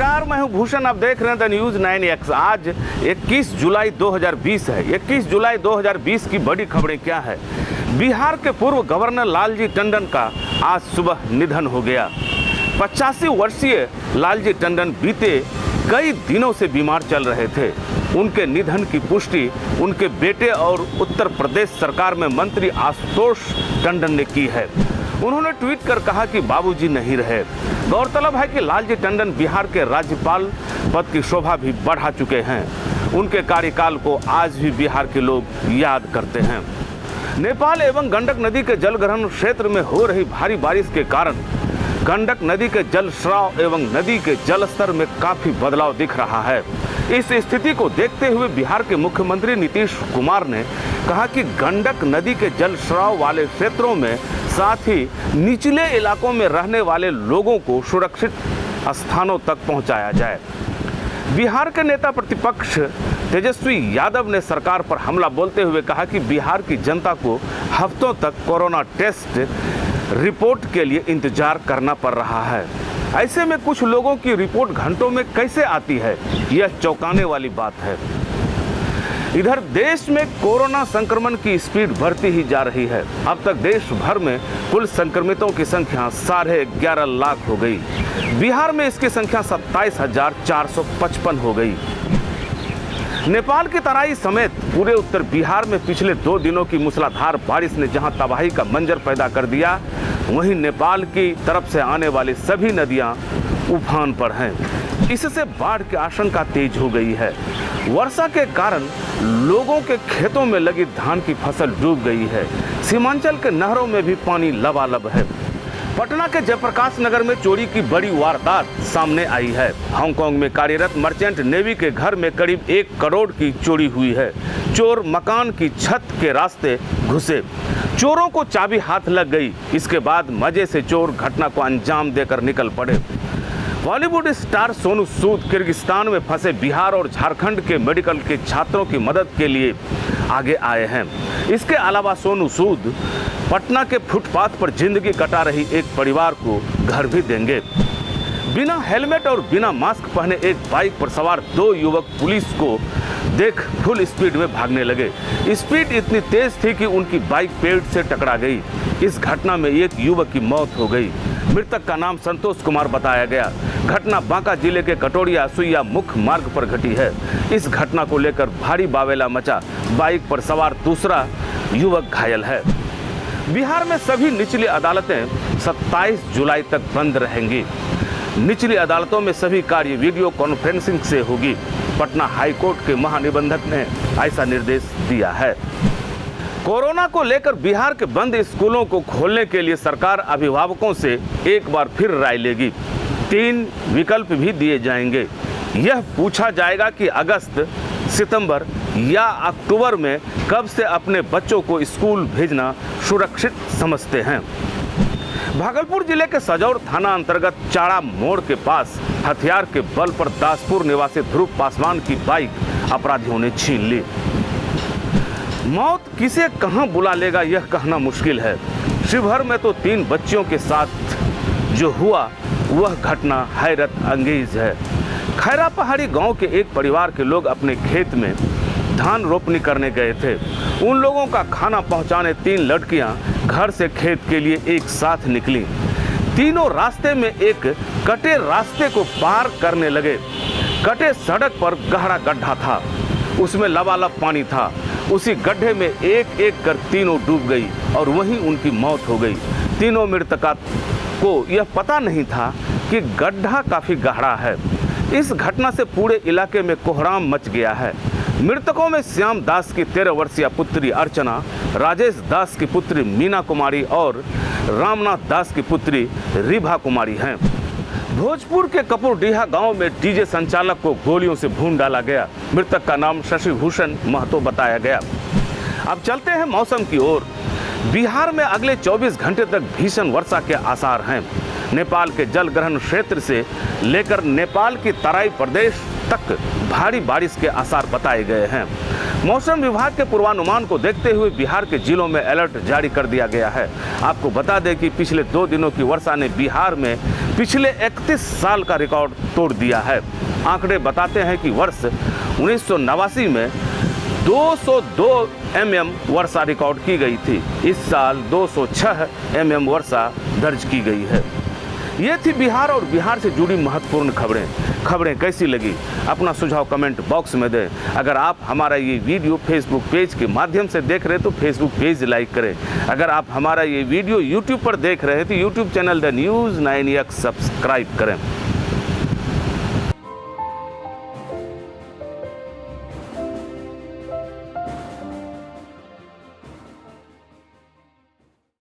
नमस्कार, मैं हूं भूषण। आप देख रहे हैं द न्यूज़ 9X। आज 21 जुलाई 2020 है। 21 जुलाई 2020 की बड़ी खबरें क्या है। बिहार के पूर्व गवर्नर लालजी टंडन का आज सुबह निधन हो गया। 85 वर्षीय लालजी टंडन बीते कई दिनों से बीमार चल रहे थे। उनके निधन की पुष्टि उनके बेटे और उत्तर प्रदेश सरकार में मंत्री आशुतोष टंडन ने की है। उन्होंने ट्वीट कर कहा कि बाबूजी नहीं रहे। गौरतलब है कि लालजी टंडन बिहार के राज्यपाल पद की शोभा भी बढ़ा चुके हैं। उनके कार्यकाल को आज भी बिहार के लोग याद करते हैं। नेपाल एवं गंडक नदी के जलग्रहण क्षेत्र में हो रही भारी बारिश के कारण गंडक नदी के जल स्राव एवं नदी के जलस्तर में काफी बदलाव दिख रहा है। इस स्थिति को देखते हुए बिहार के मुख्यमंत्री नीतीश कुमार ने कहा कि गंडक नदी के जल स्राव वाले क्षेत्रों में साथ ही निचले इलाकों में रहने वाले लोगों को सुरक्षित स्थानों तक पहुंचाया जाए। बिहार के नेता प्रतिपक्ष तेजस्वी यादव ने सरकार पर हमला बोलते हुए कहा कि बिहार की जनता को हफ्तों तक कोरोना टेस्ट रिपोर्ट के लिए इंतजार करना पड़ रहा है। ऐसे में कुछ लोगों की रिपोर्ट घंटों में कैसे आती है, यह चौंकाने वाली बात है। इधर देश में कोरोना संक्रमण की स्पीड बढ़ती ही जा रही है। अब तक देश भर में कुल संक्रमितों की संख्या 11.5 लाख हो गई। बिहार में इसकी संख्या 27,455 हो गई। नेपाल की तराई समेत पूरे उत्तर बिहार में पिछले 2 दिनों की मूसलाधार बारिश ने जहां तबाही का मंजर पैदा कर दिया, वहीं नेपाल की तरफ से आने वाली सभी नदियां उफान पर हैं। इससे बाढ़ की आशंका तेज हो गई है। वर्षा के कारण लोगों के खेतों में लगी धान की फसल डूब गई है। सीमांचल के नहरों में भी पानी लबालब है। पटना के जयप्रकाश नगर में चोरी की बड़ी वारदात सामने आई है। हांगकांग में कार्यरत मर्चेंट नेवी के घर में करीब 1 करोड़ की चोरी हुई है। चोर मकान की छत के रास्ते घुसे। चोरों को चाबी हाथ लग गई। इसके बाद मजे से चोर घटना को अंजाम देकर निकल पड़े। बॉलीवुड स्टार सोनू सूद किर्गिस्तान में फंसे बिहार और झारखंड के मेडिकल के छात्रों की मदद के लिए आगे आए हैं। इसके अलावा सोनू सूद पटना के फुटपाथ पर जिंदगी कटा रही एक परिवार को घर भी देंगे। बिना हेलमेट और बिना मास्क पहने एक बाइक पर सवार 2 युवक पुलिस को देख फुल स्पीड में भागने लगे। स्पीड इतनी तेज थी कि उनकी बाइक पेड़ से टकरा गई। इस घटना में एक युवक की मौत हो गई। मृतक का नाम संतोष कुमार बताया गया। घटना बांका जिले के कटोरिया सुइया मुख्य मार्ग पर घटी है। इस घटना को लेकर भारी बावेला मचा। बाइक पर सवार दूसरा युवक घायल है। बिहार में सभी निचली अदालतें 27 जुलाई तक बंद रहेंगी। निचली अदालतों में सभी कार्य वीडियो कॉन्फ्रेंसिंग से होगी। पटना हाईकोर्ट के महानिबंधक ने ऐसा निर्देश दिया है। कोरोना को लेकर बिहार के बंद स्कूलों को खोलने के लिए सरकार अभिभावकों से एक बार फिर राय लेगी। 3 विकल्प भी दिए जाएंगे। यह पूछा जाएगा कि अगस्त, सितंबर या अक्टूबर में कब से अपने बच्चों को स्कूल भेजना सुरक्षित समझते हैं। भागलपुर जिले के सजौर थाना अंतर्गत चाड़ा मोड़ के पास हथियार के बल पर दासपुर निवासी ध्रुव पासवान की बाइक अपराधियों ने छीन ली। मौत किसे कहां बुला लेगा यह कहना मुश्किल है। शिवहर में तो 3 बच्चियों के साथ जो हुआ वह घटना हैरत अंगेज है। खैरा पहाड़ी गांव के एक परिवार के लोग अपने खेत में धान रोपनी करने गए थे। उन लोगों का खाना पहुंचाने 3 लड़कियां घर से खेत के लिए एक साथ निकली। तीनों रास्ते में एक कटे रास्ते को पार करने लगे। कटे सड़क पर गहरा गड्ढा था, उसमें लबालब पानी था। उसी गड्ढे में एक एक कर तीनों डूब गई और वहीं उनकी मौत हो गई। तीनों मृतकों को यह पता नहीं था कि गड्ढा काफी गहरा है। इस घटना से पूरे इलाके में कोहराम मच गया है। मृतकों में श्याम दास की 13 वर्षीय पुत्री अर्चना, राजेश दास की पुत्री मीना कुमारी और रामनाथ दास की पुत्री रिभा कुमारी हैं। भोजपुर के कपूरडीहा गांव में डीजे संचालक को गोलियों से भून डाला गया। मृतक का नाम शशि भूषण महतो बताया गया। अब चलते हैं मौसम की ओर। बिहार में अगले 24 घंटे तक भीषण वर्षा के आसार हैं। नेपाल के जलग्रहण क्षेत्र से लेकर नेपाल की तराई प्रदेश तक भारी बारिश के आसार बताए गए हैं। मौसम विभाग के पूर्वानुमान को देखते हुए बिहार के जिलों में अलर्ट जारी कर दिया गया है। आपको बता दें कि पिछले 2 दिनों की वर्षा ने बिहार में पिछले 31 साल का रिकॉर्ड तोड़ दिया है। आंकड़े बताते हैं कि वर्ष 1989 में 202 mm वर्षा रिकॉर्ड की गई थी। इस साल 206 mm वर्षा दर्ज की गई है। ये थी बिहार और बिहार से जुड़ी महत्वपूर्ण खबरें कैसी लगी अपना सुझाव कमेंट बॉक्स में दें। अगर आप हमारा ये वीडियो फेसबुक पेज के माध्यम से देख रहे हैं तो फेसबुक पेज लाइक करें। अगर आप हमारा ये वीडियो यूट्यूब पर देख रहे हैं तो YouTube channel the news 9X subscribe करें।